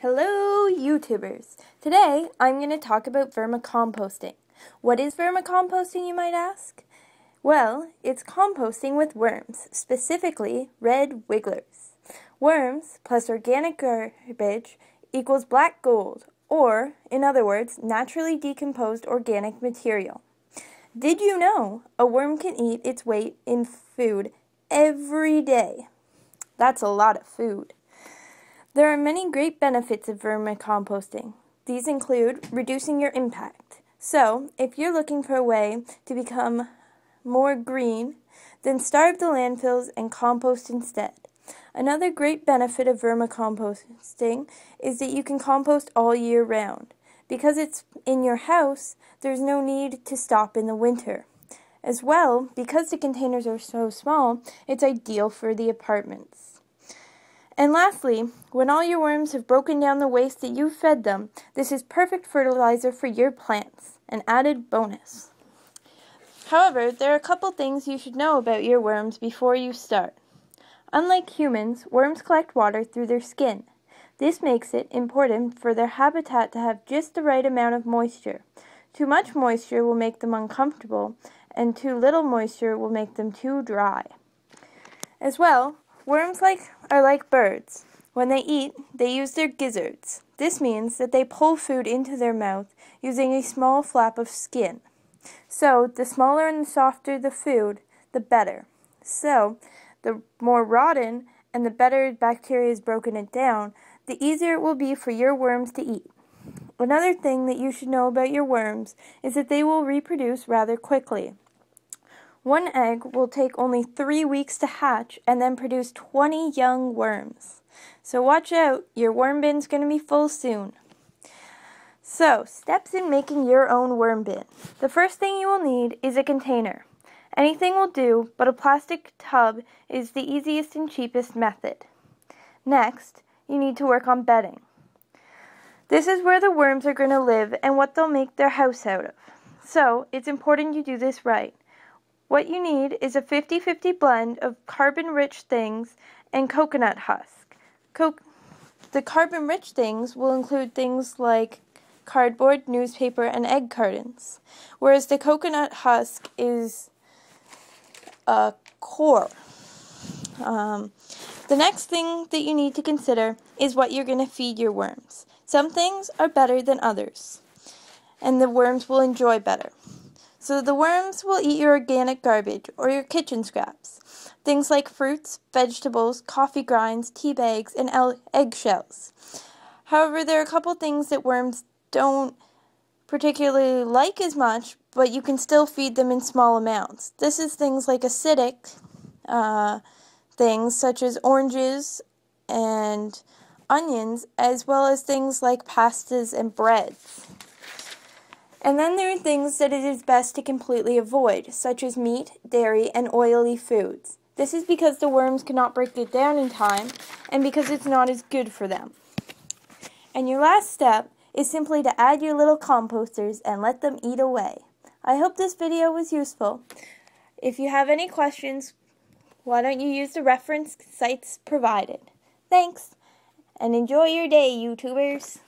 Hello, YouTubers! Today, I'm going to talk about vermicomposting. What is vermicomposting, you might ask? Well, it's composting with worms, specifically red wigglers. Worms plus organic garbage equals black gold, or, in other words, naturally decomposed organic material. Did you know a worm can eat its weight in food every day? That's a lot of food. There are many great benefits of vermicomposting. These include reducing your impact. So, if you're looking for a way to become more green, then starve the landfills and compost instead. Another great benefit of vermicomposting is that you can compost all year round. Because it's in your house, there's no need to stop in the winter. As well, because the containers are so small, it's ideal for the apartments. And lastly, when all your worms have broken down the waste that you fed them, this is perfect fertilizer for your plants, an added bonus. However, there are a couple things you should know about your worms before you start. Unlike humans, worms collect water through their skin. This makes it important for their habitat to have just the right amount of moisture. Too much moisture will make them uncomfortable, and too little moisture will make them too dry. As well, worms are like birds. When they eat, they use their gizzards. This means that they pull food into their mouth using a small flap of skin. So, the smaller and the softer the food, the better. So, the more rotten and the better bacteria has broken it down, the easier it will be for your worms to eat. Another thing that you should know about your worms is that they will reproduce rather quickly. One egg will take only 3 weeks to hatch and then produce 20 young worms. So watch out, your worm bin's going to be full soon. So, steps in making your own worm bin. The first thing you will need is a container. Anything will do, but a plastic tub is the easiest and cheapest method. Next, you need to work on bedding. This is where the worms are going to live and what they'll make their house out of. So, it's important you do this right. What you need is a 50-50 blend of carbon-rich things and coconut husk. The carbon-rich things will include things like cardboard, newspaper, and egg cartons, whereas the coconut husk is a core. The next thing that you need to consider is what you're going to feed your worms. Some things are better than others, and the worms will enjoy better. So the worms will eat your organic garbage or your kitchen scraps. Things like fruits, vegetables, coffee grinds, tea bags, and eggshells. However, there are a couple things that worms don't particularly like as much, but you can still feed them in small amounts. This is things like acidic things such as oranges and onions, as well as things like pastas and breads. And then there are things that it is best to completely avoid, such as meat, dairy, and oily foods. This is because the worms cannot break it down in time, and because it's not as good for them. And your last step is simply to add your little composters and let them eat away. I hope this video was useful. If you have any questions, why don't you use the reference sites provided? Thanks, and enjoy your day, YouTubers!